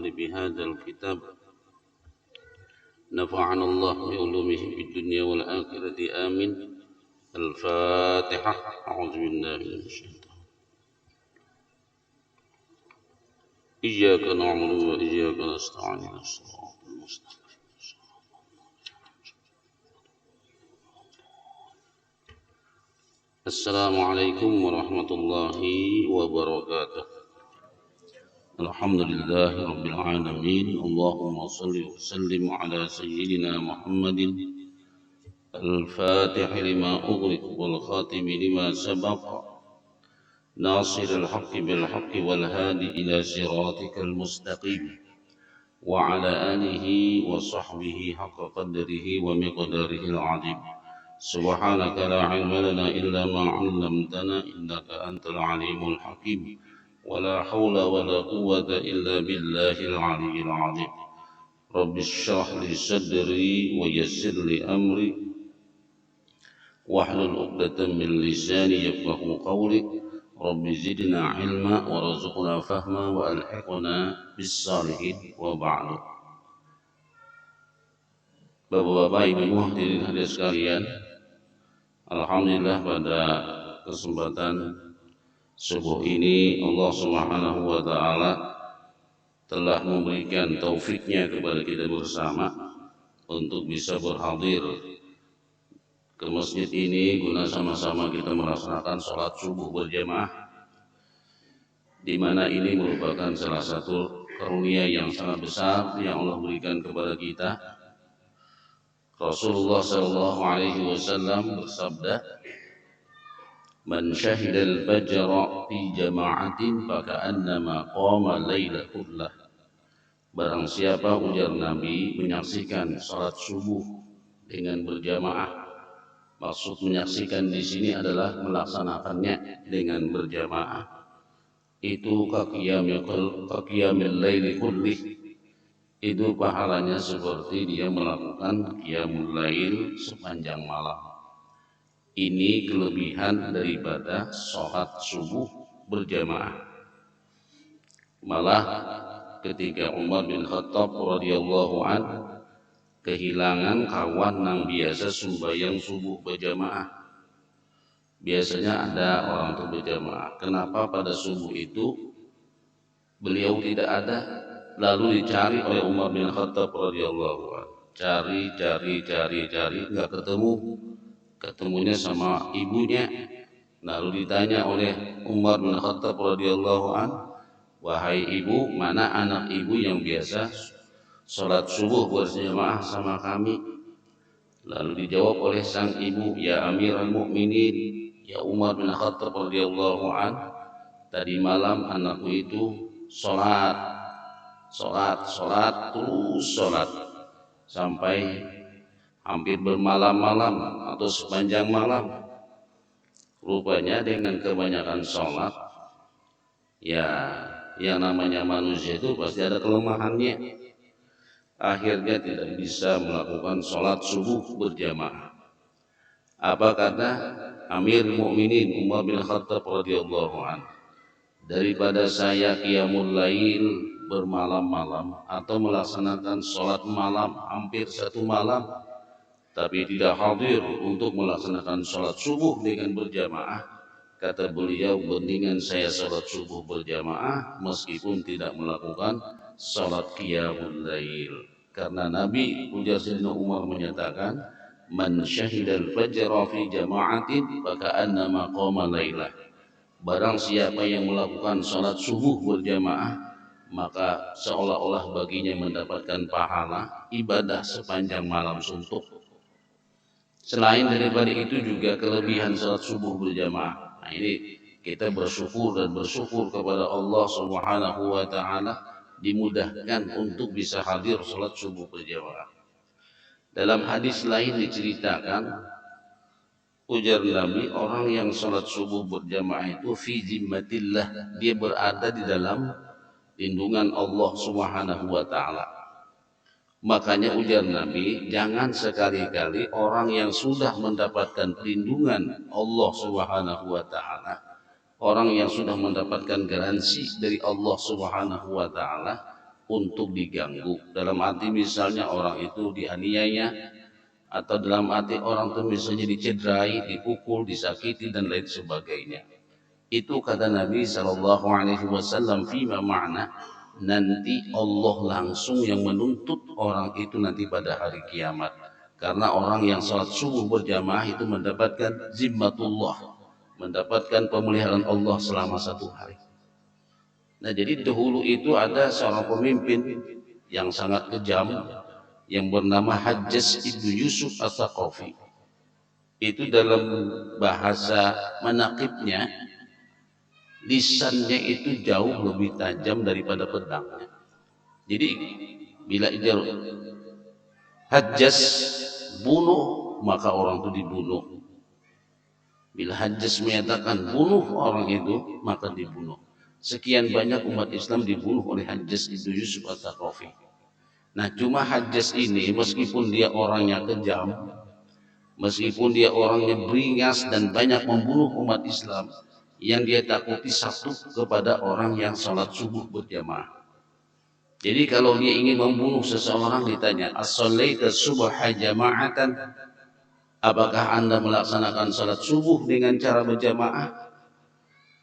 مؤلف هذا الكتاب نفعنا الله بعلومه في الدنيا والآخرة آمين. الفاتحة. أعوذ بالله من الشيطان. إياك نعبد وإياك نستعين الصراط المستقيم. Assalamualaikum warahmatullahi wabarakatuh. Alhamdulillahi rabbil alamin. Allahumma salli wa sallim ala sayyidina Muhammadin al-fatih lima ughliq wal khatim lima sabaq nasir al-haqqi bil haqqi wal hadi ila siratikal mustaqim wa ala alihi wa sahbihi haqqa qadrihi wa miqdarihi al-azim. Subhanaka la ilma lana illa ma 'allamtana innaka antal alimul hakim. Wala haula wala quwwata illa billahil aliyyil azim. Rabbi shrah li sadri wa yassir li amri wahlul 'uqdatam min lisani yafqahu qawli. Rabbi zidna ilma warzuqna fahma wa alhiqna bis salihin wa ba'du. Bapak-bapak, ibu hadirin hadirat sekalian, alhamdulillah pada kesempatan subuh ini Allah Subhanahu wa taala telah memberikan taufiknya kepada kita bersama untuk bisa berhadir ke masjid ini guna sama-sama kita melaksanakan sholat subuh berjamaah, di mana ini merupakan salah satu karunia yang sangat besar yang Allah berikan kepada kita. Rasulullah sallallahu alaihi wasallam bersabda, "Man syahidal fajra fi jama'atin faka'annama qama laila kullah." Barang siapa, ujar Nabi, menyaksikan salat subuh dengan berjamaah. Maksud menyaksikan di sini adalah melaksanakannya dengan berjamaah. Itu kaqiyamil laili kullih. Itu pahalanya seperti dia melakukan qiyamul lail sepanjang malam. Ini kelebihan daripada sholat subuh berjamaah. Malah ketika Umar bin Khattab radhiyallahu an kehilangan kawan yang biasa sembahyang subuh berjamaah. Biasanya ada orang tuh berjamaah. Kenapa pada subuh itu beliau tidak ada? Lalu dicari oleh Umar bin Khattab radhiyallahu anhu. Cari, nggak ketemu. Ketemunya sama ibunya. Lalu ditanya oleh Umar bin Khattab radhiyallahu anhu, "Wahai ibu, mana anak ibu yang biasa sholat subuh berjamaah sama kami?" Lalu dijawab oleh sang ibu, "Ya Amirul Mukminin, ya Umar bin Khattab radhiyallahu anhu, tadi malam anakku itu sholat sampai hampir bermalam-malam atau sepanjang malam. Rupanya dengan kebanyakan sholat, ya yang namanya manusia itu pasti ada kelemahannya. Akhirnya tidak bisa melakukan sholat subuh berjamaah." Apa kata Amir Mukminin Umar bin Khattab radhiyallahu anhu? "Daripada saya qiyamul lail bermalam-malam atau melaksanakan sholat malam hampir satu malam tapi tidak hadir untuk melaksanakan sholat subuh dengan berjamaah, kata beliau, mendingan saya sholat subuh berjamaah meskipun tidak melakukan sholat qiyamul lail." Karena Nabi, ujar Sayyidina Umar, menyatakan, "Man syahidal fajra fi jama'atin faka'annama qama lailah." Barang siapa yang melakukan sholat subuh berjamaah, maka seolah-olah baginya mendapatkan pahala ibadah sepanjang malam suntuk. Selain daripada itu juga kelebihan sholat subuh berjamaah. Nah, ini kita bersyukur kepada Allah Subhanahu wa taala dimudahkan untuk bisa hadir sholat subuh berjamaah. Dalam hadis lain diceritakan, ujar Nabi, orang yang sholat subuh berjamaah itu fi zimmatillah, dia berada di dalam lindungan Allah Subhanahu wa taala. Makanya ujar Nabi, jangan sekali-kali orang yang sudah mendapatkan perlindungan Allah Subhanahu wa taala, orang yang sudah mendapatkan garansi dari Allah Subhanahu wa taala untuk diganggu. Dalam arti misalnya orang itu dianiaya, atau dalam arti orang itu misalnya dicederai, dipukul, disakiti dan lain sebagainya. Itu kata Nabi Shallallahu Alaihi Wasallam, fima ma'na, nanti Allah langsung yang menuntut orang itu nanti pada hari kiamat. Karena orang yang sholat subuh berjamaah itu mendapatkan zimmatullah, mendapatkan pemeliharaan Allah selama 1 hari. Nah, jadi dahulu itu ada seorang pemimpin yang sangat kejam yang bernama Hajjaj ibnu Yusuf As-Saqafi. Itu dalam bahasa manaqibnya, lisannya itu jauh lebih tajam daripada pedangnya. Jadi bila Hajjaj bunuh, maka orang itu dibunuh. Bila Hajjaj menyatakan bunuh orang itu, maka dibunuh. Sekian banyak umat Islam dibunuh oleh Hajjaj ibnu Yusuf As-Saqafi. Nah, cuma Hajjaj ini meskipun dia orangnya kejam, meskipun dia orangnya beringas dan banyak membunuh umat Islam, yang dia takuti satu kepada orang yang sholat subuh berjamaah. Jadi kalau dia ingin membunuh seseorang ditanya, as-shallaita subha jama'atan, apakah anda melaksanakan sholat subuh dengan cara berjamaah?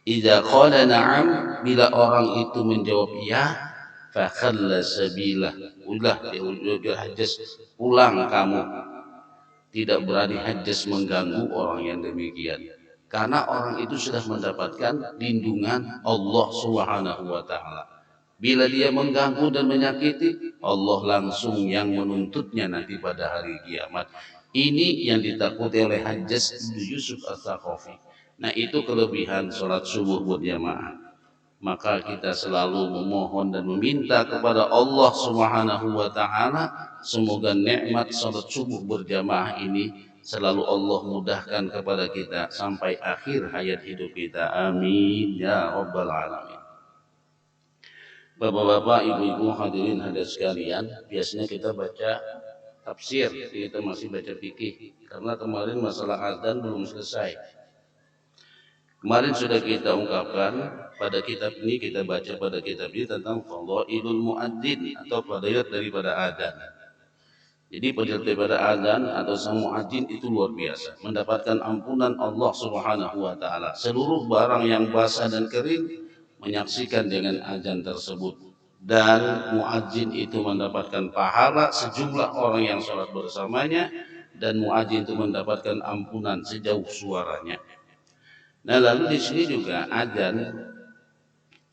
Idza qala na'am, bila orang itu menjawab iya, fa khalla sabilah, ulah dia Hajjaj, pulang kamu. Tidak berani Hajjaj mengganggu orang yang demikian. Karena orang itu sudah mendapatkan lindungan Allah Subhanahu wa Ta'ala. Bila dia mengganggu dan menyakiti, Allah langsung yang menuntutnya nanti pada hari kiamat. Ini yang ditakuti oleh Hajjaj ibnu Yusuf As-Saqafi. Nah, itu kelebihan sholat subuh berjamaah. Maka kita selalu memohon dan meminta kepada Allah Subhanahu wa Ta'ala, semoga nikmat sholat subuh berjamaah ini selalu Allah mudahkan kepada kita sampai akhir hayat hidup kita. Amin ya rabbal alamin. Bapak-bapak, ibu-ibu, hadirin hadirat sekalian, biasanya kita baca tafsir, kita masih baca fikih karena kemarin masalah adzan belum selesai. Kemarin sudah kita ungkapkan pada kitab ini, kita baca pada kitab ini tentang fadhailul muadzin atau fadilat daripada adzan. Jadi fadilat daripada adzan atau sang muadzin itu luar biasa, mendapatkan ampunan Allah Subhanahu wa Ta'ala. Seluruh barang yang basah dan kering menyaksikan dengan adzan tersebut, dan muadzin itu mendapatkan pahala sejumlah orang yang sholat bersamanya, dan muadzin itu mendapatkan ampunan sejauh suaranya. Nah, lalu di sini juga adzan,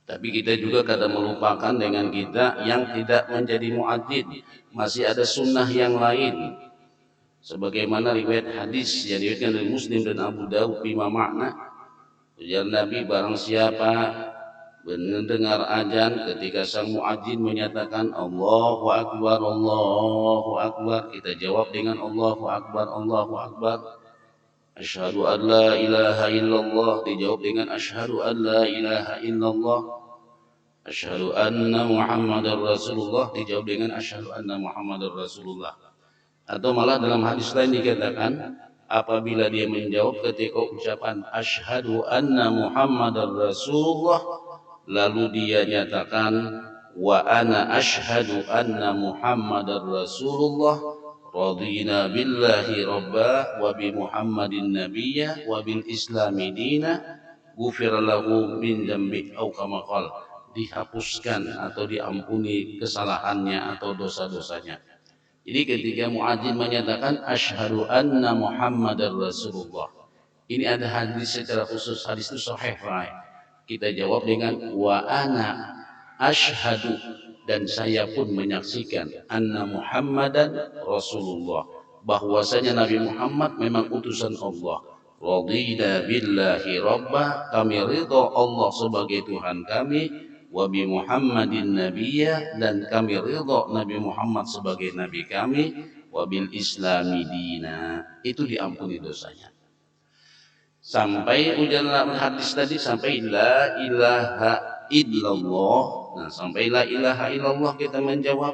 tapi kita juga kadang melupakan dengan kita yang tidak menjadi muadzin, masih ada sunnah yang lain. Sebagaimana riwayat hadis yang diriwayatkan dari Muslim dan Abu Dawud, bima makna, ujar Nabi, barang siapa mendengar adzan ketika sang muadzin menyatakan Allahu Akbar, Allahu Akbar, kita jawab dengan Allahu Akbar, Allahu Akbar. Asyhadu an la ilaha illallah, dijawab dengan asyhadu an la ilaha illallah. Asyhadu anna Muhammadar Rasulullah, dijawab dengan asyhadu anna Muhammadar Rasulullah. Atau malah dalam hadis lain dikatakan, apabila dia menjawab ketika ucapan asyhadu anna Muhammadar Rasulullah, lalu dia nyatakan wa ana asyhadu anna Muhammadar Rasulullah, radina billahi rabba wa bi Muhammadin nabiyya wa bil islami dina, ghufira lahu min dzambi au kama qala, dihapuskan atau diampuni kesalahannya atau dosa-dosanya. Jadi ketika muadzin menyatakan asyhadu anna Muhammadar Rasulullah, ini ada hadis secara khusus, hadis itu sahih. Kita jawab dengan wa ana asyhadu, dan saya pun menyaksikan anna Muhammadan Rasulullah, bahwasanya Nabi Muhammad memang utusan Allah. Radina billahi rabba, kami ridha Allah sebagai Tuhan kami, wa bi Muhammadin nabiyya, dan kami ridha Nabi Muhammad sebagai nabi kami, wa bil islami dina, itu diampuni dosanya. Sampai ujian hadis tadi sampai la ilaha illallah. Nah, sampai la ilaha illallah kita menjawab,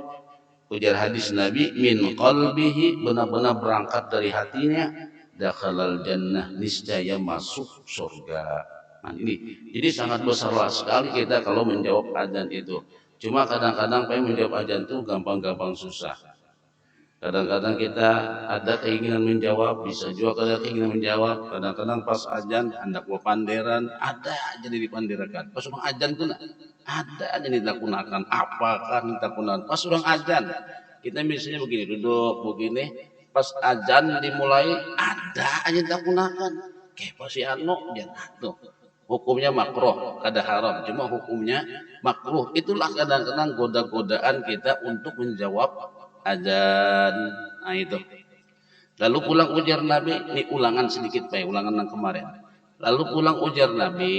ujar hadis Nabi, min qalbihi, benar-benar berangkat dari hatinya, dakhalal jannah, niscaya masuk surga. Nah, ini jadi sangat besar sekali kita kalau menjawab adzan itu. Cuma kadang-kadang pengen menjawab azan tuh gampang-gampang susah. Kadang-kadang kita ada keinginan menjawab, bisa juga ada keinginan menjawab. Kadang-kadang pas azan hendak panderan, ada aja dipanderakan. Pas orang azan tuh ada aja ditakunakan. Apakah ditakunakan? Pas orang azan, kita misalnya begini, duduk begini. Pas azan dimulai, ada aja ditakunakan. Kayak pasti anu, dia tuh. Hukumnya makruh, kada haram. Cuma hukumnya makruh. Itulah kadang-kadang goda-godaan kita untuk menjawab azan. Nah itu. Lalu pulang ujar Nabi, ini ulangan sedikit Pak, ulangan yang kemarin. Lalu pulang ujar Nabi,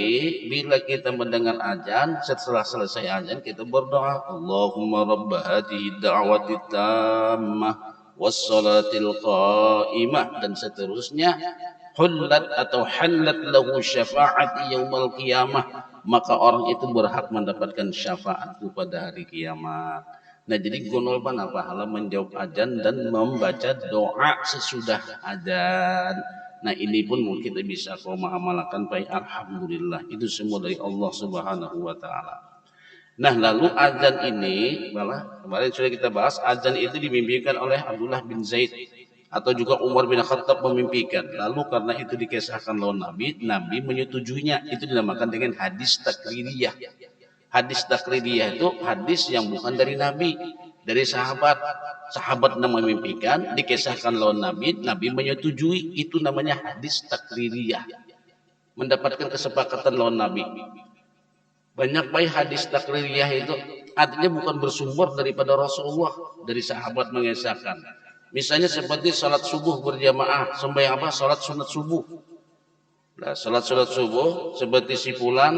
bila kita mendengar azan, setelah selesai azan kita berdoa, Allahumma rabb hadhihi da'wati tammah wassalatil qa'imah dan seterusnya. Hullat atau halat lahu syafa'ati yaumal qiyamah, maka orang itu berhak mendapatkan syafaatku pada hari kiamat. Nah jadi gonolban pahala menjawab azan dan membaca doa sesudah azan. Nah ini pun mungkin kita bisa kau mengamalkan baik. Alhamdulillah itu semua dari Allah Subhanahu wa taala. Nah lalu azan ini malah kemarin sudah kita bahas, azan itu dimimpikan oleh Abdullah bin Zaid atau juga Umar bin Khattab memimpikan. Lalu karena itu dikisahkan oleh Nabi, Nabi menyetujuinya. Itu dinamakan dengan hadis takririyah. Hadis takririyah itu hadis yang bukan dari Nabi, dari sahabat. Sahabat yang memimpikan, dikisahkan oleh Nabi, Nabi menyetujui. Itu namanya hadis takririyah. Mendapatkan kesepakatan oleh Nabi. Banyak baik hadis takririyah itu artinya bukan bersumber daripada Rasulullah, dari sahabat mengisahkan. Misalnya seperti salat subuh berjamaah, sembahyang apa? Salat sunat subuh. Nah, salat sunat subuh seperti si fulan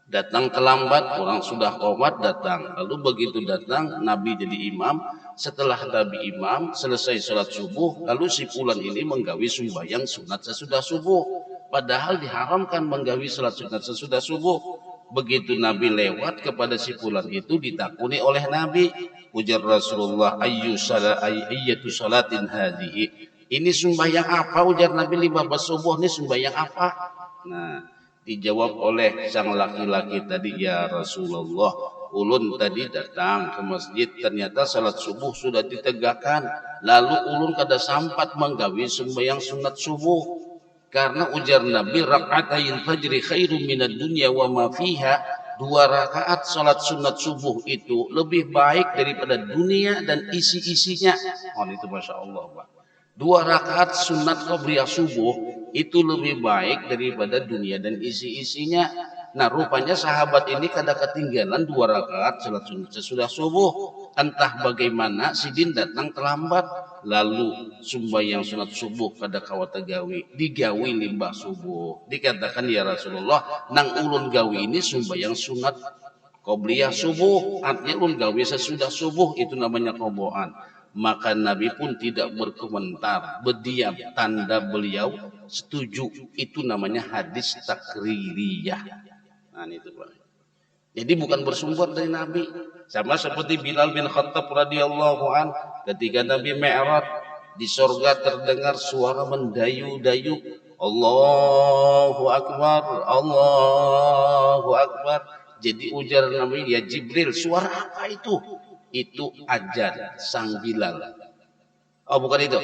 datang terlambat, orang sudah qomat datang. Lalu begitu datang, Nabi jadi imam. Setelah Nabi imam, selesai salat subuh, lalu si fulan ini menggawi sembahyang sunat sesudah subuh. Padahal diharamkan menggawi salat sunat sesudah subuh. Begitu Nabi lewat kepada si fulan itu ditakuni oleh Nabi, ujar Rasulullah, ayyatu salatin hadhihi, ini sembahyang apa? Ujar Nabi, 15 subuh ini sembahyang apa? Nah dijawab oleh sang laki-laki tadi, ya Rasulullah, ulun tadi datang ke masjid, ternyata salat subuh sudah ditegakkan, lalu ulun kada sampat menggawi sembahyang sunat subuh. Karena ujar Nabi, raka'atain fajri khairum minad dunya wa ma fiha, 2 rakaat salat sunat subuh itu lebih baik daripada dunia dan isi-isinya. Oh itu Masya Allah Pak. 2 rakaat sunat qabliyah subuh itu lebih baik daripada dunia dan isi-isinya. Nah rupanya sahabat ini kada ketinggalan 2 rakaat salat sunat sesudah subuh. Entah bagaimana sidin datang terlambat, lalu sembahyang sunat subuh kada kawat gawi, digawi limbah subuh. Dikatakan, ya Rasulullah, nang ulun gawi ini sembahyang sunat qobliyah subuh, artinya ulun gawi sesudah subuh, itu namanya qoboan. Maka Nabi pun tidak berkomentar, berdiam, tanda beliau setuju. Itu namanya hadis takririyah. Nah itu Pak. Jadi bukan bersumber dari Nabi. Sama seperti Bilal bin Khattab radhiyallahu an, ketika Nabi Mi'raj, di sorga terdengar suara mendayu-dayu, Allahu Akbar, Allahu Akbar. Jadi ujar Nabi, ya Jibril, suara apa itu? Itu azan sang Bilal. Oh bukan itu.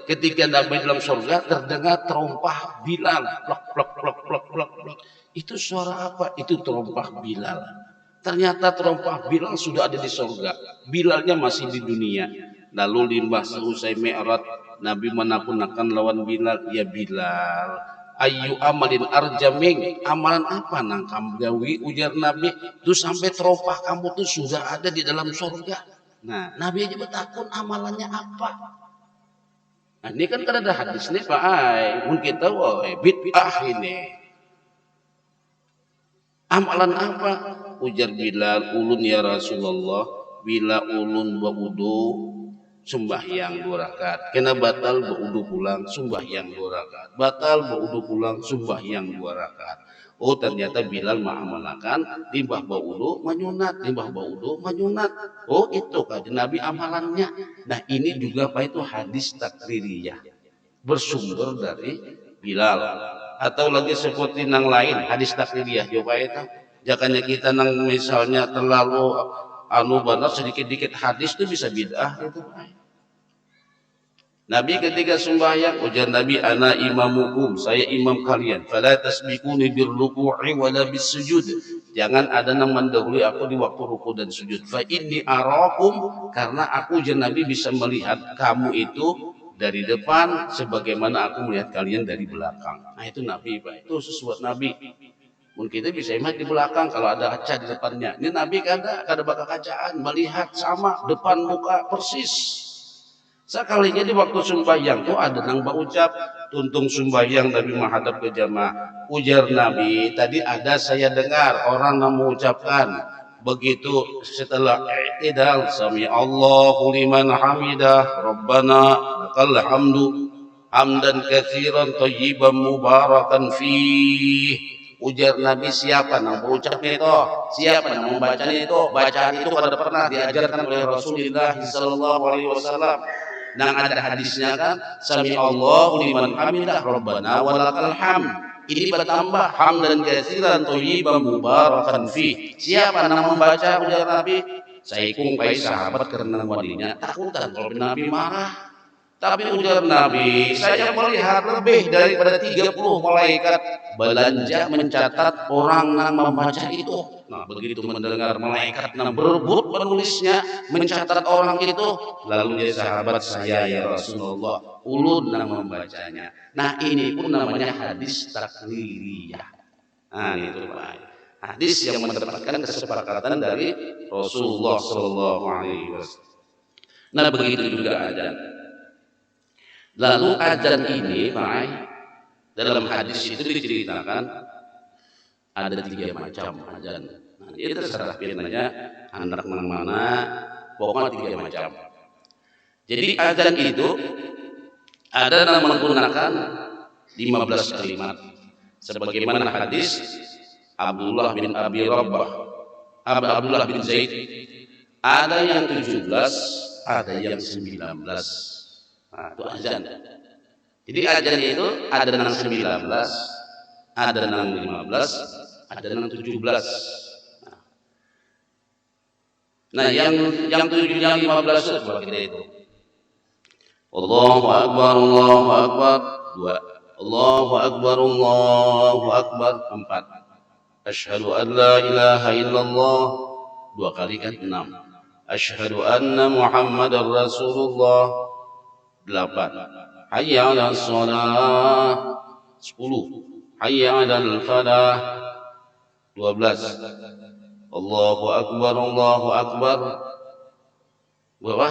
Ketika Nabi dalam surga terdengar terompah Bilal, plak plak plak plak plak plak. Itu suara apa? Itu terompah Bilal. Ternyata terompah Bilal sudah ada di surga. Bilalnya masih di dunia. Lalu limbah selesai Mi'raj, Nabi menakunakan lawan Bilal, ya Bilal, ayu amalin arjaming, amalan apa nang kamu gawi? Ujar Nabi, tuh sampai terompah kamu tuh sudah ada di dalam surga. Nah, Nabi aja bertakun amalannya apa? Nah, ini kan ada hadis nih Pak Ai, mungkin kita bid'ah ini. Amalan apa? Ujar Bilal, ulun ya Rasulullah, bila ulun berwudu sembahyang 2 rakaat, kena batal berwudu pulang sembahyang 2 rakaat, batal berwudu pulang sembahyang 2 rakaat. Oh ternyata Bilal mengamalkan limbah berwudu menyunat, limbah berwudu menyunat. Oh itu kan Nabi amalannya. Nah ini juga apa itu hadis takririyah, bersumber dari Bilal. Atau lagi seperti nang lain hadis takririyah coba itu, Jangannya kita nang misalnya terlalu benar sedikit-dikit hadis itu bisa bid'ah gitu. Nabi ketika sembahyang ujar Nabi, ana imamukum, saya imam kalian, fala tasbiquni birruku'i wala bisujud, jangan ada yang mendahului aku di waktu ruku dan sujud, fa inni arakum, karena aku ujar Nabi bisa melihat kamu itu dari depan sebagaimana aku melihat kalian dari belakang. Nah itu Nabi, Pak, itu sesuatu Nabi. Mungkin kita bisa imam di belakang kalau ada kaca di depannya. Ini Nabi kada bakal kacaan, melihat sama depan muka persis. Sekalinya di waktu sembahyang tuh ada nang berucap tuntung sembahyang Nabi menghadap ke jamaah. Ujar Nabi, tadi ada saya dengar orang yang mengucapkan begitu setelah i'tidal, sami Allahu liman hamidah, Rabbana lakal hamdu hamdan katsiran thayyiban mubarakan fih. Ujar Nabi, siapa yang berucap itu? Siapa yang membaca itu? Bacaan itu kada pernah diajarkan oleh Rasulullah sallallahu alaihi wasallam. Nang ada hadisnya kan, sami Allahu liman hamidah Rabbana walakal hamd. Ini bertambah hamdan katsiran thayyiban mubarakan fi. Siapa yang membaca ujar Nabi? Saya kungkai sahabat karena wadinya takutan kalau Nabi marah. Tapi ujar Nabi, saya melihat lebih daripada 30 malaikat belanja mencatat orang yang membaca itu. Nah, begitu mendengar malaikat yang berebut menulisnya, mencatat orang itu, lalu dia sahabat saya ya Rasulullah, ulun yang membacanya. Nah, ini pun namanya hadis takliriyah. Nah, itu Pak. Hadis yang mendapatkan kesepakatan dari Rasulullah sallallahu alaihi wasallam. Nah, begitu juga azan. Lalu azan ini, Pak, dalam hadis itu diceritakan ada 3 macam azan. Nah, itu terserah pilihannya anak mana, pokoknya 3 macam. Jadi azan itu ada yang menggunakan 15 kalimat. Sebagaimana hadis Abdullah bin Abi Rabbah, Abdullah bin Zaid, ada yang 17, ada yang 19. Nah, itu azan. Jadi azan itu ada yang 19, ada yang 15, ada yang 17. Nah, yang 15 itu coba kita itu. Allahu akbar, Allahu akbar. 2. Allahu akbar, Allahu akbar. 4. Asyhadu an la ilaha illallah. 2 kali kan 6. Asyhadu anna Muhammadar Rasulullah. 8. Hayya 'alas shalah. 10. Hayya 'alal falah. 12. Allahu akbar, Allahu akbar. Berapa?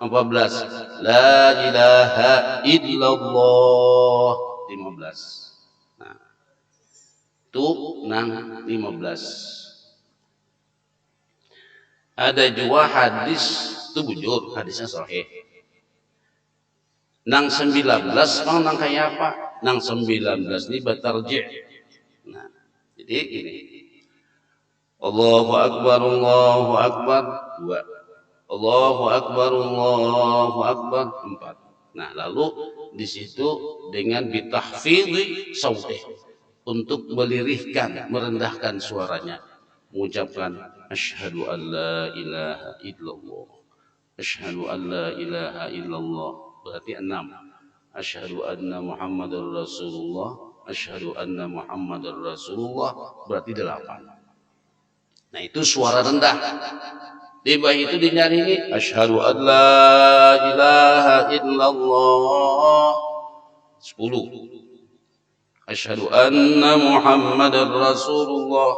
14. La ilaha illallah. 15. Nah, itu nang 15. Ada juga hadis itu bujur, hadisnya sahih. Nang 19 nang kayak apa? Nang 19 ini batarji'. Nah, jadi ini. Allahu akbar, Allahu akbar. 2. Allahu akbar, Allahu akbar. 4. Nah, lalu di situ dengan bitahfidhi sautih, untuk melirihkan, merendahkan suaranya, mengucapkan asyhadu an la ilaha illallah. Asyhadu an la ilaha illallah. Berarti 6. Asyhadu anna Muhammadar Rasulullah. Asyhadu anna Muhammadar Rasulullah. Berarti 8. Nah, itu suara rendah. Di bawah itu dinyaringi asyhadu an la ilaha illallah. 10. Asyhadu anna Muhammadar Rasulullah.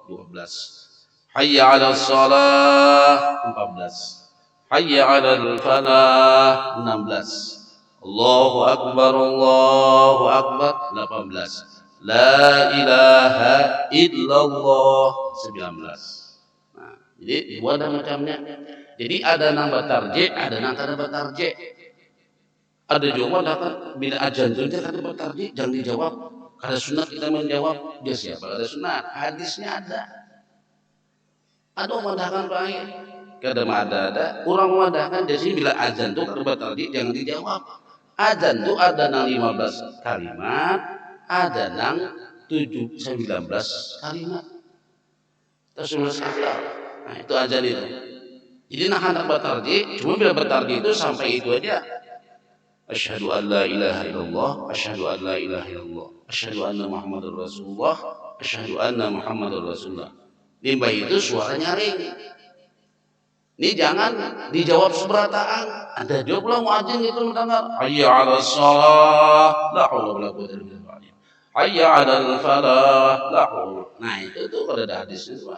12. Hayya 'alas shalah. 14. Hayya 'alal falah. 16. Allahu akbar, Allahu akbar. 18. La ilaha illallah. 19. Nah, jadi dua ada macamnya. Jadi ada nang batarji, ada nang kada batarji. Ada juga kan bila ajan itu dia kada batarji, jangan dijawab. Kada sunat kita menjawab. Dia siapa kada sunat? Hadisnya ada. Ada mengadakan baik. Kada ada. Orang mengadakan jadi bila azan itu kada batarji, jangan dijawab. Azan itu ada nang 15 kalimat, ada nang 19 kalimat. terus sekadar. Nah itu azan itu. Jadi nah hendak bertarji, cuma bila bertarji itu sampai itu aja. Asyhadu an la ilaha illallah, asyhadu an la ilaha illallah, asyhadu anna Muhammadar Rasulullah, asyhadu anna Muhammadar Rasulullah. Limbah itu suara nyaring. Ini jangan dijawab seberataan. Ada jawab lah muadzin itu mendengar. Hayya 'alas shalah, la haula wala quwwata illa billah. Hayya 'alal falah, la haula. Nah, itu tuh pada hadisnya tuh.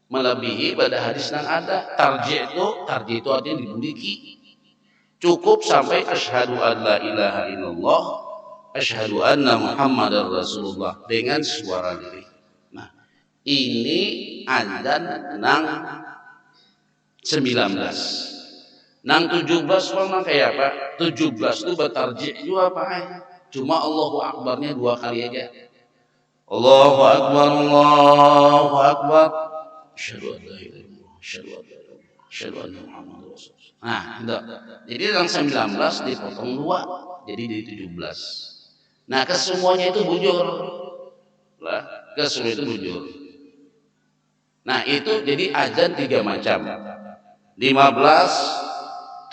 Melebihi pada hadis yang ada. Tarji itu artinya diduliki. Cukup sampai asyhadu an la ilaha illallah, asyhadu anna Muhammadar Rasulullah dengan suara diri. Nah, ini adzan nang 19. Nang 17 memang kayak apa? 17 itu bertarjih juga apa? Cuma Allahu Akbarnya 2 kali aja. Allahu Akbar, Allahu Akbar. Asyhadu an la ilaha illallah, asyhadu an la ilaha illallah, asyhadu anna Muhammadar Rasulullah. Nah, itu. Jadi yang 19 dipotong 2, jadi 17. Nah, kesemuanya itu bujur. Lah, kesemua itu bujur. Nah, itu jadi azan 3 macam. 15,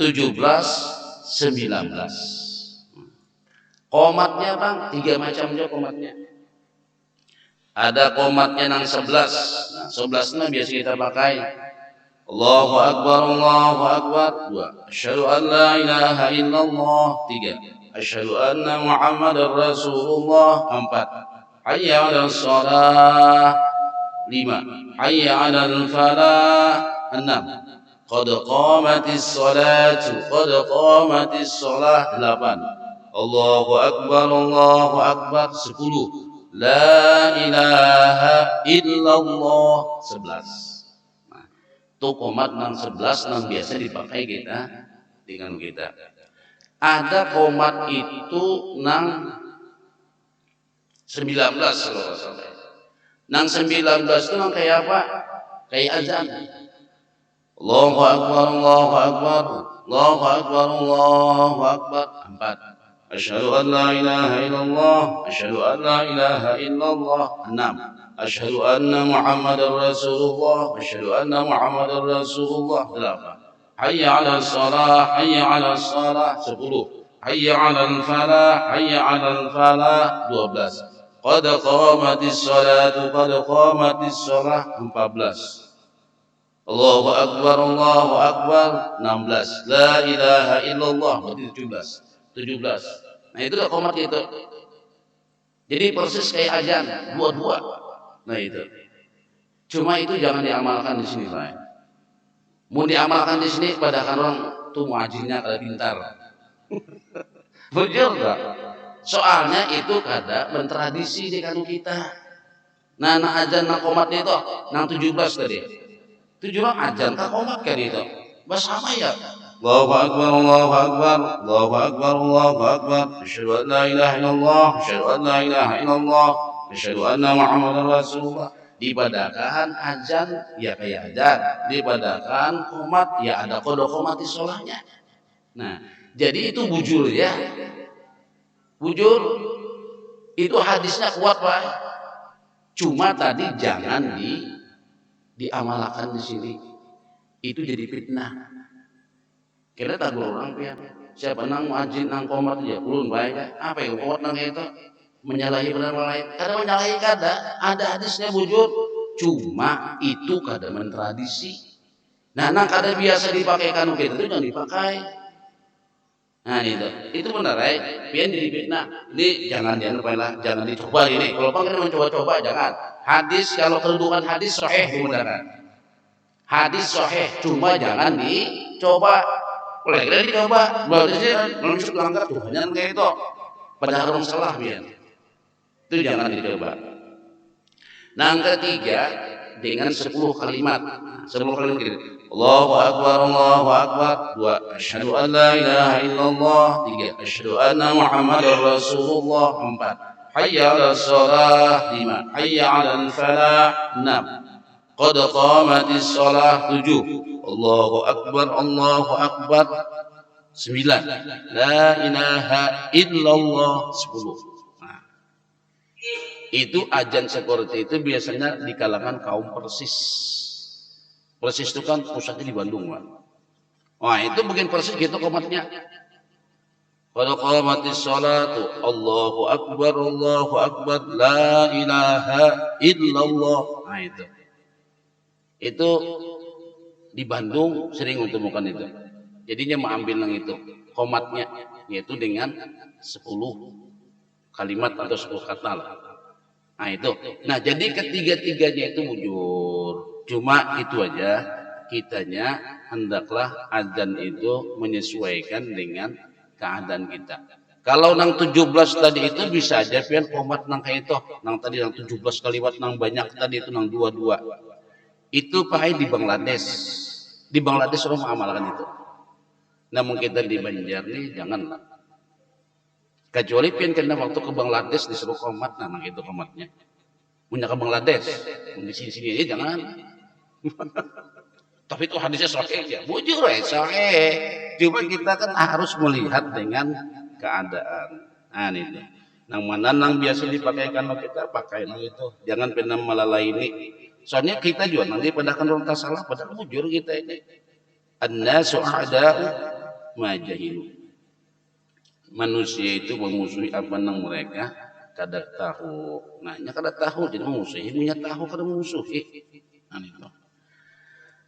17, 19. Qomatnya Bang, 3 macam juga qomatnya. Ada qomatnya yang 11. Nah, 11 nah biasa kita pakai. Allahu Akbar, Allahu Akbar. 2. Asyhadu an la ilaha illallah. 3. Asyhadu anna Muhammadar Rasulullah. 4. Hayya 'alas shalah. 5. Hayya 'alal falah. 6. Qad qamatis salatu, qad qamatis salah. 8. Allahu Akbar, Allahu Akbar. 10. La ilaha illallah. 11. Nah, itu qomat nang 11 nang biasa dipakai kita dengan kita. Ada qomat itu nang 19 kalau salah. Nang 19 itu nang kayak apa? Kayak azan. Allahu Akbar, Allahu Akbar, Allahu Akbar, Allahu Akbar. 4. Asyhadu an la ilaha illallah, asyhadu an la ilaha illallah. 6. Asyhadu anna Muhammadar Rasulullah, asyhadu anna Muhammadar Rasulullah. 8. Hayya 'alas shalah, hayya 'alas shalah. 10. Hayya 'alal falah, hayya 'alal falah. 12. Qad qamatis salatu, qad qamatis salah. 14. Allahu Akbar, Allahu Akbar. 16. La ilaha illallah. Berarti 17. Nah itu udah qomat itu. Jadi persis kayak azan, dua-dua. Nah itu. Cuma itu jangan diamalkan di sini, Pak. Mau diamalkan di sini pada orang tuh muajinnya kada pintar. Betul enggak? Soalnya itu kada mentradisi di kanu kita. Nah azan nang qomatnya itu nang 17 tadi. 17 azan tak qomat kan itu. Bahasa apa ya? Allahu Akbar, Allahu Akbar, Allahu Akbar, Allahu Akbar. Asyhadu an la ilaha illallah, asyhadu an la ilaha illallah, asyhadu anna Muhammadar Rasulullah. Dipadakan azan ya kayak azan, dipadakan qomat ya ada qada qomati sholahnya. Nah, jadi itu bujur ya. Bujur itu hadisnya kuat, Pak. Cuma tadi jangan diamalkan di sini. Itu jadi fitnah. Kira tak orang pihak siapa nang muadzin nang qomat ya ulun baik apa yang qomat nang itu menyalahi benar lain kada menyalahi kada ada hadisnya bujur cuma itu kada mentradisi. Nah nang kada biasa dipakai kanu kita itu jangan dipakai. Nah itu benar pian jadi fitnah. Ini jangan lah jangan dicoba ini. Kalau pengen mencoba-coba jangan. Hadis kalau kedudukan hadis sahih kemudian. Hadis sahih cuma jangan dicoba. Oleh kira dicoba, berarti sih manusia melanggar Tuhan kayak itu. Padahal orang salah biar. Itu jangan dicoba. Nah, yang ketiga dengan 10 kalimat. 10 kalimat gini. Allahu Akbar, Allahu Akbar. 2. Asyhadu an la ilaha illallah. 3. Asyhadu anna Muhammadar Rasulullah. 4. Hayya 'alas shalah. 5. Hayya 'alal falah. 6. Qad qamatis shalah. 7. Allahu Akbar, Allahu Akbar. 9. La ilaha illallah. 10. Nah, Itu ajan seperti itu biasanya di kalangan kaum Persis. Persis itu kan pusatnya di Bandung, Pak. Wah, itu bagian Persis gitu komatnya. Qad qamatis sholatu Allahu akbar la ilaha illallah. Nah itu di Bandung sering ditemukan itu. Jadinya mengambil yang itu komatnya, yaitu dengan 10 kalimat atau 10 kata lah. Nah itu. Nah jadi ketiga-tiganya itu mujur. Cuma itu aja, kitanya hendaklah azan itu menyesuaikan dengan keadaan kita. Kalau nang 17 tadi itu bisa aja pian komat nang kayak itu. Nang tadi nang 17 kalimat nang banyak tadi itu nang 22. Itu pakai di Bangladesh. Di Bangladesh orang mengamalkan itu. Namun kita di Banjar nih janganlah. Kecuali pian kena waktu ke Bangladesh disuruh komat, nah gitu komatnya. Punya ke Bangladesh, di sini aja jangan. Tapi itu hadisnya sahih ya, bujur ya sahih. Cuma kita kan harus melihat dengan keadaan. Nah ini, nang mana nang biasa dipakai kalau kita pakai itu. Jangan pernah melalai ini. Soalnya kita juga nanti pada kan orang salah, pada bujur kita ini. An-nasu a'da'u ma jahilu. Manusia itu memusuhi apa nang mereka kada tahu. Nah, nya kada tahu jadi memusuhi, punya tahu kada memusuhi. Nah, itu.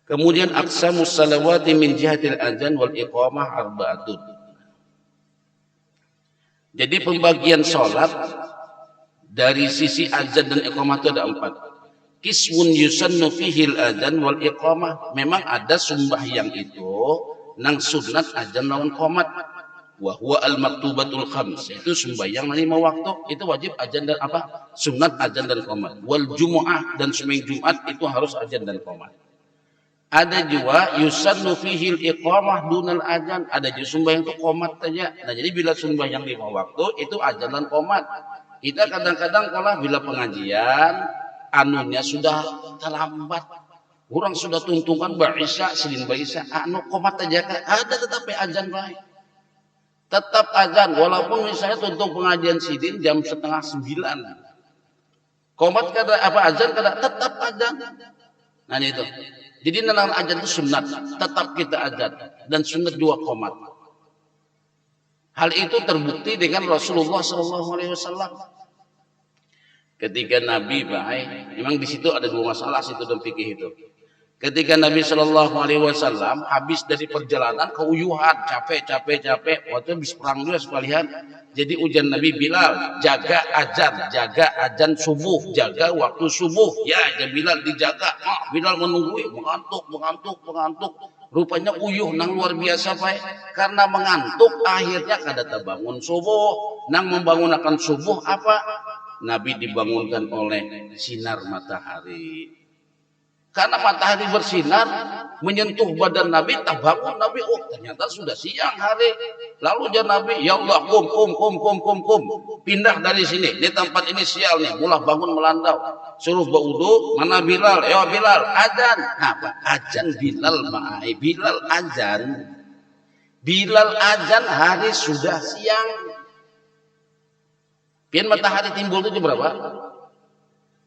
Kemudian aqsamus salawati min jihatil adzan wal iqamah arba'atun. Jadi pembagian salat dari sisi azan dan iqamah itu ada 4. Kismun yusannu fihi al-adzan wal iqamah. Memang ada sembahyang itu nang sunat azan lawan qomat. Wa huwa al-maktubatul khams, itu sembahyang 5 waktu itu wajib azan dan apa? Sunat azan dan qomat. Wal jumu'ah, dan sembahyang Jumat itu harus azan dan qomat. Ada juga yusannu fihi al-iqamah dunal azan, ada juga sembahyang itu qomat saja. Nah, jadi bila sembahyang 5 waktu itu azan dan qomat. Kita kadang-kadang kalau bila pengajian anunya sudah terlambat. Orang sudah tuntungan ba'isya, silin ba'isya, anu qomat aja kan ada tetapi azan baik. Tetap azan, walaupun misalnya tuntung pengajian sidin jam 8:30. Qomat kada apa azan kada tetap azan. Nah itu. Jadi nang azan itu sunat, tetap kita azan dan sunat juga qomat. Hal itu terbukti dengan Rasulullah SAW. Ketika Nabi memang di situ ada 2 masalah situ dalam fikih itu. Ketika Nabi SAW habis dari perjalanan keuyuhan, capek. Waktu habis perang juga sekalian. Jadi ujian Nabi Bilal, jaga azan subuh, jaga waktu subuh. Ya Bilal dijaga. Bilal menunggu, mengantuk. Rupanya uyuh nang luar biasa karena mengantuk akhirnya kada terbangun subuh. Nang membangunkan subuh apa? Nabi dibangunkan oleh sinar matahari. Karena matahari bersinar menyentuh badan Nabi, terbangun Nabi. Oh, ternyata sudah siang hari. Lalu dia Nabi, ya Allah, kum. Pindah dari sini. Di tempat ini sial nih. Mulai bangun melandau. Suruh berwudu. Mana Bilal? Ya Bilal, azan. Apa? Azan Bilal, Bilal azan. Bilal azan hari sudah siang. Pian matahari timbul itu berapa?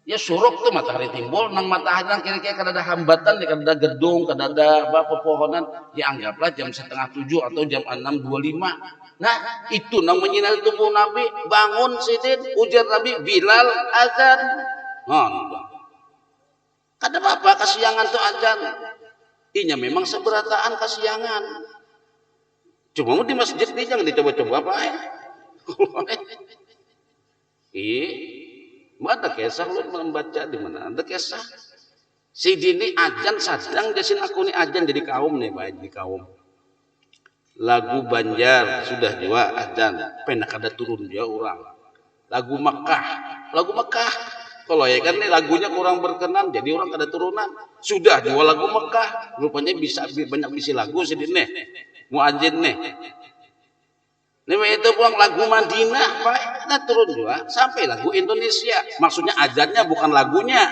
Ya suruk tuh matahari timbul, nang matahari nang kira-kira kada ada hambatan, kada ada gedung, kada ada pepohonan, ya anggaplah jam 6:30 atau jam 6:25. Nah, itu nang menyinari tubuh Nabi, bangun sidin, ujar Nabi, Bilal azan. Nah, kada apa-apa kasiangan tuh azan. Inya memang seberataan kasiangan. Cuma di masjid ini jangan dicoba-coba apa ya. Mana kisah lu membaca di mana? Ada kisah. Si dini ajan sadang jasin aku ni ajan jadi kaum nih baik di kaum. Lagu Banjar sudah juga ajan, penak ada turun dia orang. Lagu Mekah. Kalau ya kan nih lagunya kurang berkenan, jadi orang kada turunan. Sudah juga lagu Mekah, rupanya bisa banyak bisi lagu si dini. Mau ajan nih. Lima itu pulang lagu Madinah, Pak, kita turun juga sampai lagu Indonesia. Maksudnya azannya bukan lagunya.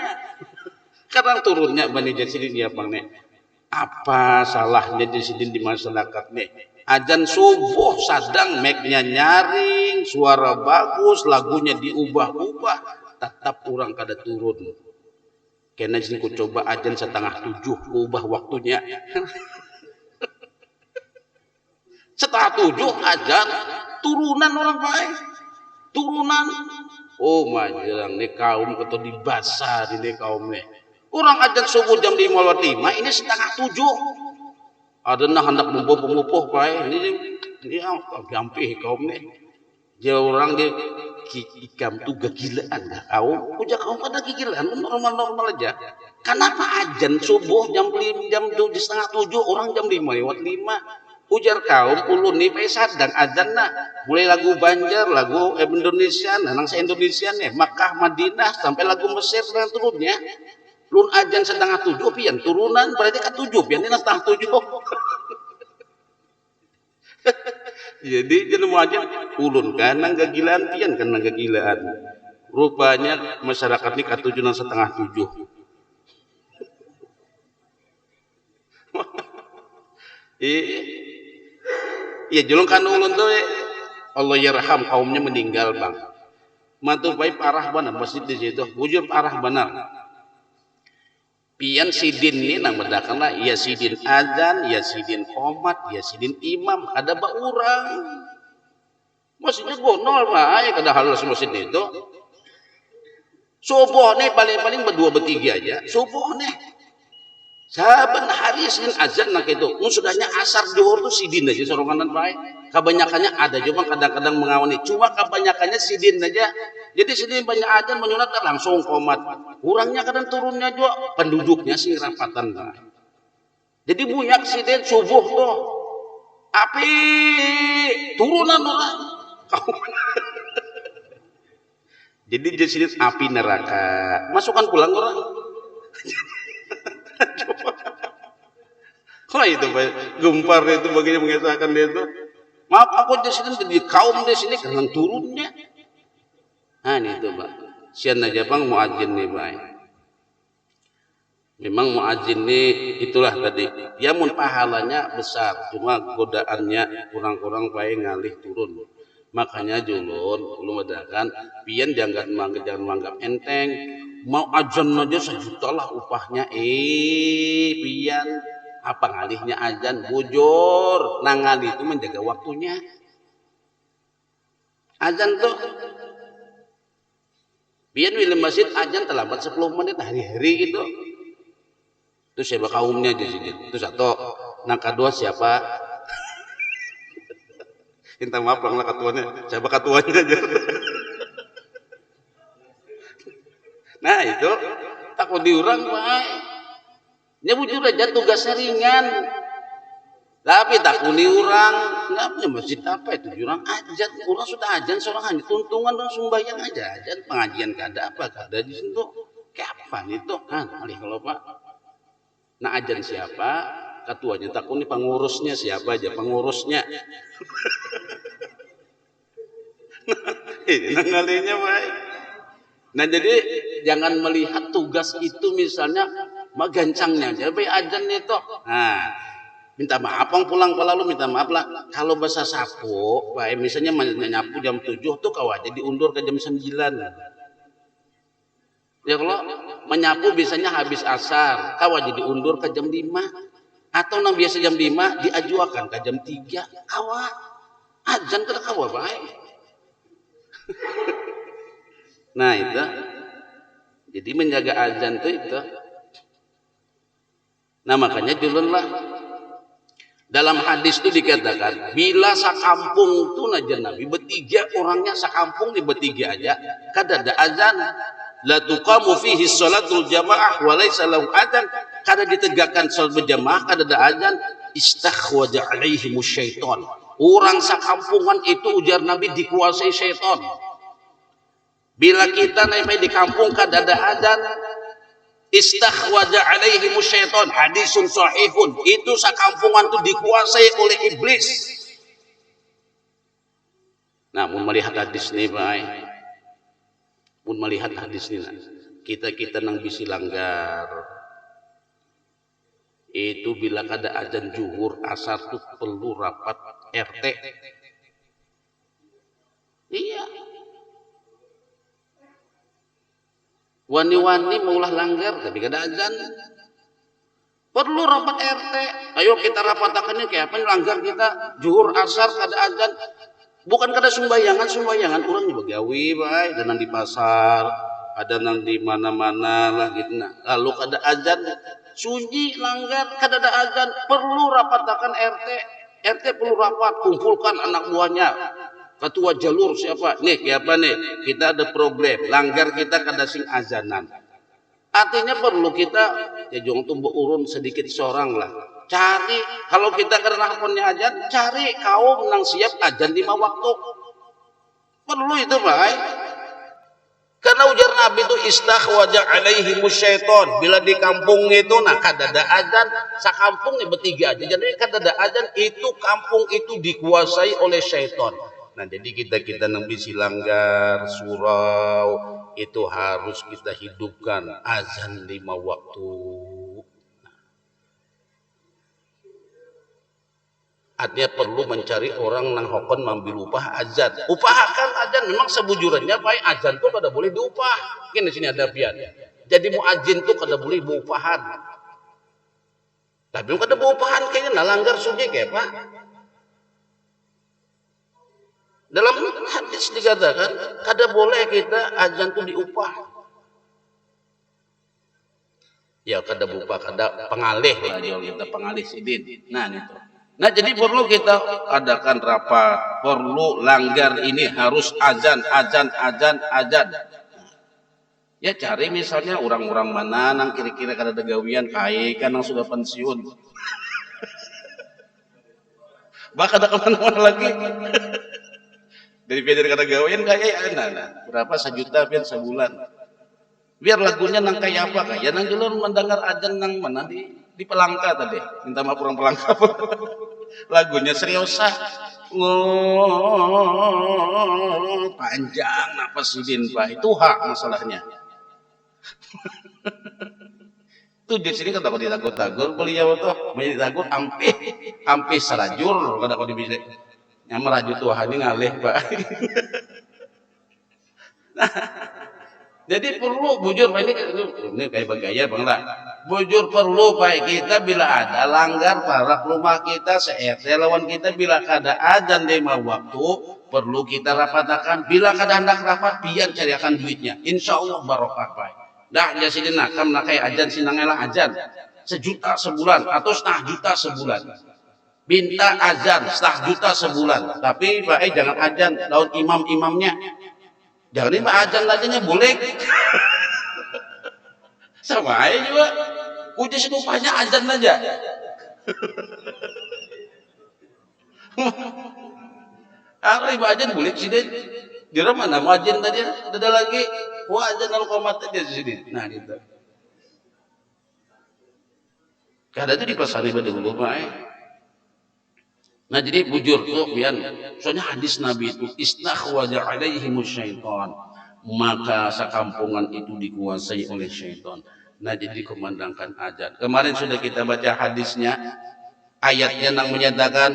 Kadang turunnya Bani Jasidin ya Bang nih. Apa salahnya Jasidin di masyarakat nih? Azan subuh sadang mic-nya nyaring, suara bagus, lagunya diubah-ubah. tetap orang kada turun. Kena sini ku coba ajan 6:30 ubah waktunya. 6:30 ajan turunan orang baik. Turunan. Oh majang nih kaum keto dibasa di kaum nih. Orang ajan subuh jam 5:05 ini 6:30. Ada nah hendak membopoh baik ini gampih kaum nih. Dia orang dia ikam tuh kegilaan kaum. Ujar kaum pada kegilaan normal aja. Kenapa ajan subuh jam 6:30 orang jam 5:05? Ujar kaum ulun nih pesat dan ajan nah mulai lagu Banjar, lagu Indonesia, nang se-Indonesia nih Makkah, Madinah sampai lagu Mesir dan turunnya. Lun ajan 6:30 pian turunan berarti kan 7 pian ini 6:30. Jadi jeneng aja ulun kanang kegilaan pian kanang kegilaan. Rupanya masyarakat ini katujuan 6:30. Iya julung kan ulun tuh Allah yarham kaumnya meninggal bang. Mantu baik parah benar masjid di situ. Bujur parah benar. Pian sidin ini nang bedakana ya sidin azan, ya sidin qomat, ya sidin imam, ada ba urang. Masjidnya gonol mah ya kada halus masjid itu. Subuh nih paling-paling berdua bertiga aja. Subuh nih. Saban hari Senin azan nak itu. Sudahnya asar zuhur tuh sidin aja sorongan baik. Kebanyakannya ada cuma kadang-kadang mengawani. Cuma kebanyakannya sidin aja. Jadi sidin banyak azan menyunat langsung komat. Kurangnya kadang turunnya juga penduduknya sih rapatan. Jadi bunyak sidin subuh tuh. Api turunan orang. Jadi jadi api neraka. Masukkan pulang orang. Wah itu gempar itu baginya mengesahkan dia itu. Maaf aku di sini di kaum di sini karena turunnya. Nah ini itu pak. Sian aja bang muadzin nih pak. Memang muadzin nih itulah tadi. Ya mun pahalanya besar, cuma godaannya kurang-kurang baik ngalih turun. Makanya julun mengadakan pian jangan menganggap enteng. Mau ajan aja 1 juta lah upahnya. Pian apa ngalihnya ajan bujur nang ngalih itu menjaga waktunya ajan tuh pian wilayah masjid ajan terlambat 10 menit hari-hari gitu itu siapa kaumnya di sini itu satu nang kedua siapa minta maaf lah ketuanya siapa ketuanya aja nah itu takut diurang pak ya bujur aja tugasnya ringan tapi tak kuni orang nggak punya masjid apa itu orang ajan orang sudah ajan seorang hanya tuntungan dan sumbayang aja ajan pengajian kada apa kada di situ kapan itu alih kalau pak nah ajan siapa ketuanya tak kuni pengurusnya siapa aja pengurusnya ini ngalinya baik nah jadi jangan melihat tugas itu misalnya magancangnya jadi ajan itu nah minta maaf pulang lalu minta maaf lah kalau bahasa sapu Pak misalnya nyapu jam 7 tuh kau aja diundur ke jam 9 ya kalau menyapu biasanya habis asar kau aja diundur ke jam 5 atau nang biasa jam 5 diajuakan ke jam 3 kawa ajan ke kawa baik nah itu jadi menjaga azan itu nah makanya julun lah dalam hadis itu dikatakan bila sakampung itu najan Nabi bertiga orangnya sakampung di bertiga aja kada ada azan la tuqamu fihi sholatul jamaah wa laisa lahu azan kada ditegakkan salat berjamaah kada ada azan istakhwaja alaihimus syaitan orang sakampungan itu ujar Nabi dikuasai syaitan bila kita naik di kampung kada ada azan istakhwaja alaihimus syaitan hadisun sahihun itu sakampungan itu dikuasai oleh iblis. Namun melihat hadis ini baik pun melihat hadis ini kita nang bisi langgar itu bila kada azan zuhur asar tuh perlu rapat RT iya Wani-wani maulah langgar tapi kada azan. Perlu rapat RT. Ayo kita rapatakannya kayak apa langgar kita zuhur asar kada azan. Bukan kada sumbayangan orang di begawi bae, ada nang di pasar, ada nang di mana-mana lah gitu nah. Lalu kada azan sunyi langgar kada ada azan, perlu rapatakan RT. RT perlu rapat, kumpulkan anak buahnya. Ketua jalur siapa? Nih, kayak apa nih? Kita ada problem, langgar kita kada sing azanan. Artinya perlu kita ya jong tumbuh urun sedikit seorang lah. Cari kalau kita karena akunnya azan, cari kaum nang siap azan 5 waktu. Perlu itu, Pak. Karena ujar Nabi itu istakhwaja alaihimus syaiton. Bila di kampung itu nah kadada azan, sakampung nih bertiga aja. Jadi kadada azan itu kampung itu dikuasai oleh syaiton. Nah, jadi kita nang bisi langgar, surau itu harus kita hidupkan azan 5 waktu. Artinya perlu mencari orang nang hokon mambil upah azan. Upahakan azan memang sebujurannya baik azan tuh kada boleh diupah. Mungkin di sini ada pian. Jadi muadzin tuh kada boleh diupahan. Tapi kada diupahan kayaknya nalanggar sugi kayak Pak. Dalam hadis dikatakan kada boleh kita azan tuh diupah. Ya kada bupa kada pengalih kita pengalih sidin. Nah itu. Nah jadi perlu kita adakan rapat, perlu langgar ini harus azan. Ya cari misalnya orang-orang mana nang kira-kira kada ada gawian kai kan nang sudah pensiun. Bahkan ada kemana-mana lagi. Dari kada gawian kayak nah, berapa 1 juta biar sebulan. Biar lagunya nang kayak apa kayak nang dulu mendengar azan nang mana di Pelangka tadi. Minta maaf orang Pelangka. Lagunya seriosa. Panjang apa sidin Pak. Itu hak masalahnya. Itu di sini kata kau ditagur-tagur beliau tuh menjadi tagur ampe salajur kada kau dibisik. Yang meraju Tuhan ini ngalih Pak. Nah, jadi perlu bujur Pak ini kayak bergaya Bang lah. Bujur perlu Pak kita bila ada langgar para rumah kita se-RT lawan kita bila kada azan 5 waktu perlu kita rapatakan bila kada hendak rapat biar cariakan duitnya. Insyaallah barokah Pak. Dah ya sini nakam nak kayak azan sinangelah azan 1 juta sebulan atau 1/2 juta sebulan. Minta azan 1/2 juta sebulan. Tapi Pak jangan azan lawan imam-imamnya. Jangan ini azan aja boleh. Sama aja juga. Udah sedupanya azan aja. Apa ibu azan boleh sih deh. Di rumah nama azan tadi ada lagi. Wah azan 0,3 aja sini. Nah gitu. Kada itu di pasar ibadah dulu Pak. Nah jadi bujur tuh pian. Soalnya hadis Nabi itu istakhwaja alaihimus syaitan. Maka sekampungan itu dikuasai oleh syaitan. Nah jadi kumandangkan azan. Kemarin sudah kita baca hadisnya. Ayatnya yang menyatakan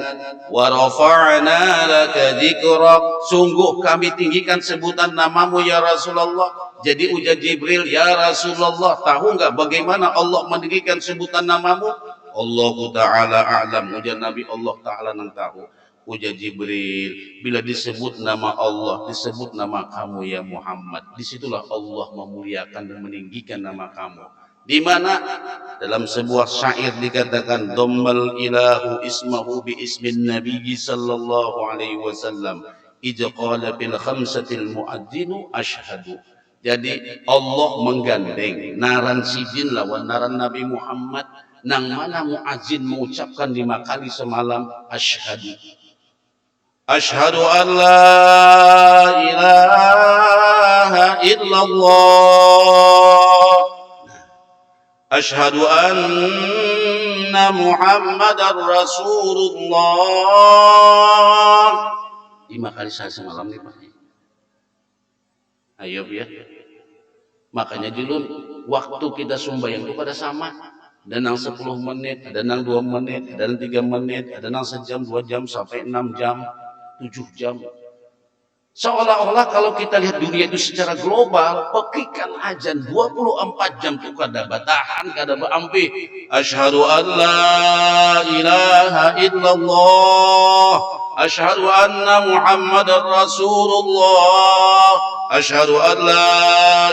wa rafa'na laka dzikrak. Sungguh kami tinggikan sebutan namamu ya Rasulullah. Jadi ujar Jibril ya Rasulullah, tahu enggak bagaimana Allah mendirikan sebutan namamu? Allah Ta'ala a'lam. Ujar Nabi Allah Ta'ala nang tahu. Ujar Jibril, bila disebut nama Allah, disebut nama kamu ya Muhammad, disitulah Allah memuliakan dan meninggikan nama kamu. Di mana dalam sebuah syair dikatakan dhammal ilahu ismahu bi ismin nabiyyi sallallahu alaihi wasallam idza qala bil khamsatil muadzinu asyhadu. Jadi Allah menggandeng naran sidin lawan naran Nabi Muhammad nang mana muadzin mengucapkan 5 kali semalam asyhadu. Asyhadu an la ilaha illallah. Asyhadu anna Muhammadar Rasulullah. 5 kali semalam nih Pak. Ayo ya. Makanya dulu waktu kita sembahyang itu pada sama. Ada nang 10 menit, ada nang 2 menit, ada nang 3 menit, ada nang sejam, 2 jam sampai 6 jam, 7 jam. Seolah-olah kalau kita lihat dunia itu secara global, pekikan azan 24 jam itu kada batahan, kada beampi. Asyhadu an la ilaha illallah, asyhadu anna Muhammadar Rasulullah, asyhadu an la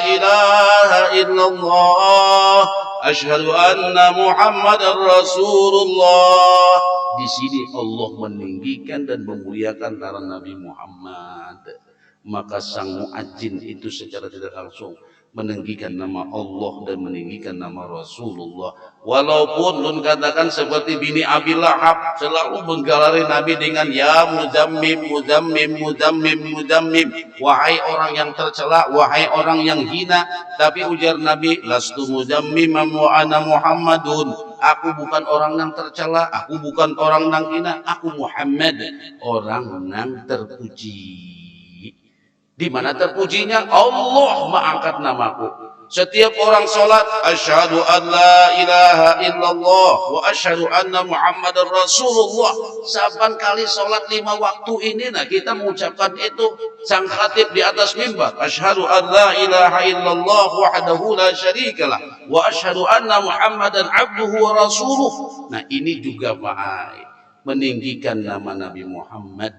ilaha illallah, asyhadu anna Muhammadar Rasulullah. Di sini Allah meninggikan dan memuliakan darah Nabi Muhammad. Maka sang muadzin itu secara tidak langsung meninggikan nama Allah dan meninggikan nama Rasulullah. Walaupun nun katakan seperti bini Abi Lahab selalu menggelari Nabi dengan ya muzammim, muzammim, muzammim, muzammim. Wahai orang yang tercela, wahai orang yang hina. Tapi ujar Nabi, lastu muzammimam wa ana Muhammadun. Aku bukan orang yang tercela, aku bukan orang yang hina, aku Muhammad, orang yang terpuji. Di mana terpujinya? Allah mengangkat namaku. Setiap orang sholat, asyhadu an la ilaha illallah wa asyhadu anna Muhammadar Rasulullah. Saban kali sholat 5 waktu ini, nah kita mengucapkan itu. Sang khatib di atas mimbar, asyhadu an la ilaha illallah wahdahu la syarikalah wa asyhadu anna Muhammadan abduhu wa rasuluh. Nah ini juga meninggikan nama Nabi Muhammad.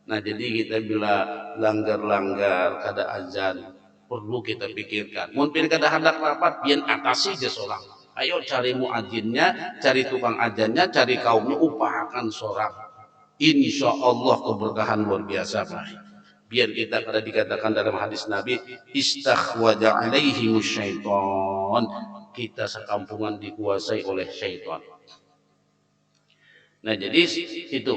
Nah jadi kita bila langgar-langgar kada azan, perlu kita pikirkan. Mungkin kada hendak rapat, biar atasi aja seorang. Ayo cari muadzinnya, cari tukang azannya, cari kaumnya, upahakan seorang. Insya Allah keberkahan luar biasa, Pak. Biar kita kada dikatakan dalam hadis Nabi, istakhwaja alaihimus syaitan. Kita sekampungan dikuasai oleh syaitan. Nah jadi itu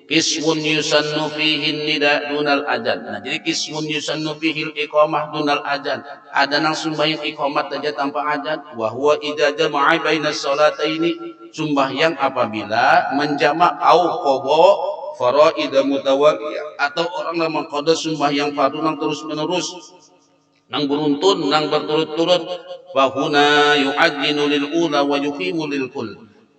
kismun yusannu fihi nida dunal adzan. Nah jadi kismun yusannu fihi iqamah dunal adzan. Ada nang sembahyang iqamat saja tanpa adzan. Wa huwa idza jama'a bainas salataini, sembahyang apabila menjamak au qadha faraid mutawaliyah, atau orang yang mengqadha sembahyang fardu nang terus menerus, nang beruntun, nang berturut-turut. Wa huna yu'adzinu lil ula wa yuqimu lil kull.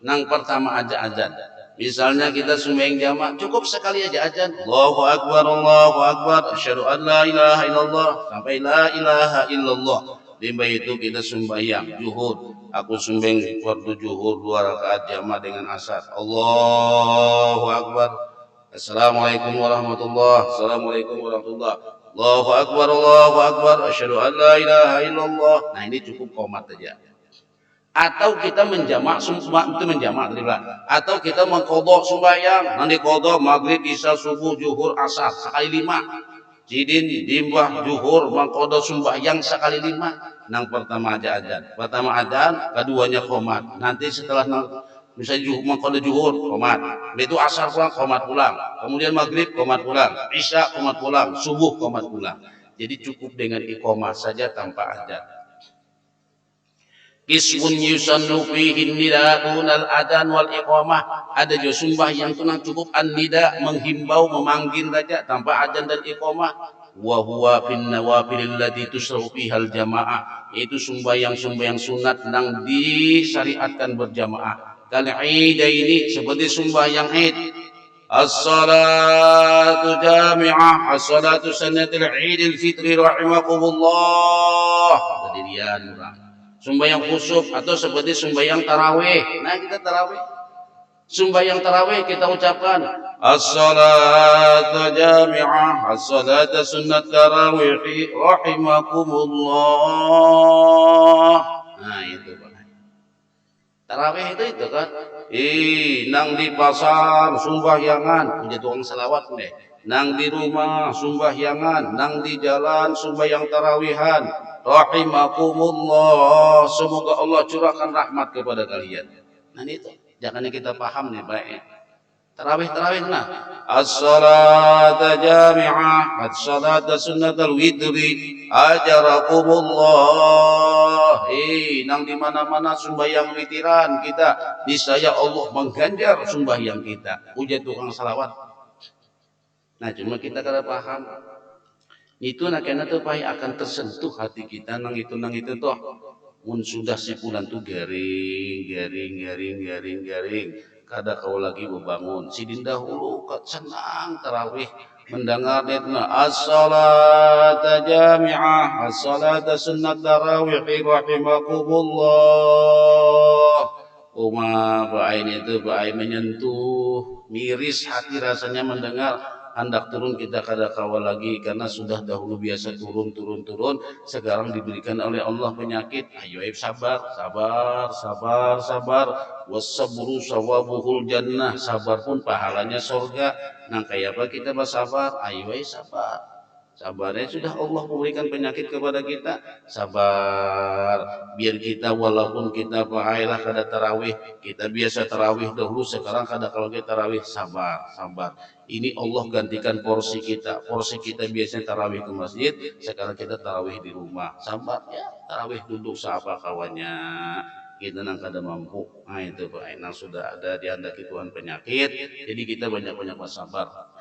Nang pertama aja azan. Misalnya kita sembahyang jamaah, cukup sekali aja azan. Allahu akbar, Allahu akbar, asyhadu an la ilaha illallah, sampai la ilaha illallah. Dimana itu kita sembahyang zuhur. Aku sembahyang fardu zuhur 2 rakaat jamaah dengan asar. Allahu akbar. Assalamualaikum warahmatullahi. Assalamualaikum warahmatullahi. Allahu akbar, Allahu akbar, asyhadu an la ilaha illallah. Nah ini cukup qomat aja. Atau kita menjamak semua itu menjamak atau kita mengqadha sembahyang, nanti qadha maghrib, isya, subuh, zuhur, asar sekali 5. Jidin dimbah zuhur mengqadha sembahyang sekali 5. Nang pertama aja azan. Pertama azan, keduanya qomat. Nanti setelah misalnya mengqadha zuhur qomat, itu asar pulang qomat pulang. Kemudian maghrib qomat pulang, isya qomat pulang, subuh qomat pulang. Jadi cukup dengan iqamah saja tanpa azan. Kismun yusannu fihi nida dunal adzan wal iqamah. Ada juga sembahyang itu nang cukup an-nida, menghimbau, memanggil saja tanpa adzan dan iqamah. Wa huwa fin nawafil allati tusra'u fiha al jamaah. Itu sembahyang sunat nang disyariatkan berjamaah. Kal idaini, seperti sembahyang Id. As-salatu jami'ah, as-salatu sunnatul Idul Fitri rahimakumullah. Berdirian sembahyang khusuf atau seperti sembahyang tarawih. Nah kita tarawih, sembahyang tarawih kita ucapkan as-salatu jami'ah, as-salatu sunnat tarawih rahimakumullah. Nah itu Pak, tarawih itu kan. Nang di pasar sembahyangan, punya tukang salawat deh. Nang di rumah sembahyangan, nang di jalan sembahyang tarawihan. Rahimakumullah, semoga Allah curahkan rahmat kepada kalian. Nah itu jangan kita paham nih baik. Tarawih nah. As-salata jami'ah, as-salata sunnatul witri, ajarakumullah. Nang di mana-mana sembahyang witiran kita, niscaya Allah mengganjar sembahyang kita. Ujar tukang salawat. Nah cuma kita kada paham. Itu nak kena tu pai akan tersentuh hati kita nang itu toh. Mun sudah sebulan tu garing. kada kau lagi bebangun sidin dahulu senang tarawih mendengar nitna as-salata jami'ah as-salata sunnat tarawih rahimakumullah. Ba'ain itu ba'ain menyentuh miris hati rasanya mendengar hendak turun kita kada kawal lagi karena sudah dahulu biasa turun sekarang diberikan oleh Allah penyakit. Ayo sabar wasabru sawabuhul jannah, sabar pun pahalanya surga. Nang kayak apa kita bersabar? Ayo sabar. Sabarnya sudah Allah memberikan penyakit kepada kita, sabar biar kita walaupun kita pahailah kada tarawih, kita biasa tarawih dahulu sekarang kada kalau kita tarawih, sabar. Ini Allah gantikan porsi kita biasanya tarawih ke masjid, sekarang kita tarawih di rumah, sabar ya, tarawih duduk siapa kawannya kita nang kada mampu. Nah itu Pak, nang sudah ada dihendaki Tuhan penyakit, jadi kita banyak-banyak bersabar.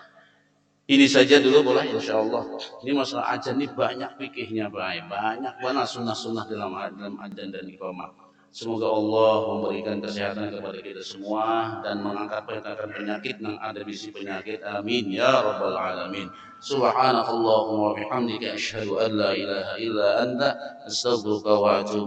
Ini saja dulu boleh insyaallah. Ini masalah ajan ini banyak fikihnya banyak banget sunnah dalam ajan dan iqamah. Semoga Allah memberikan kesehatan kepada kita semua dan mengangkat penyakit yang ada di sisi penyakit. Amin ya rabbal alamin. Subhanakallahumma wa bihamdika asyhadu an la ilaha illa anta astaghfiruka wa atubu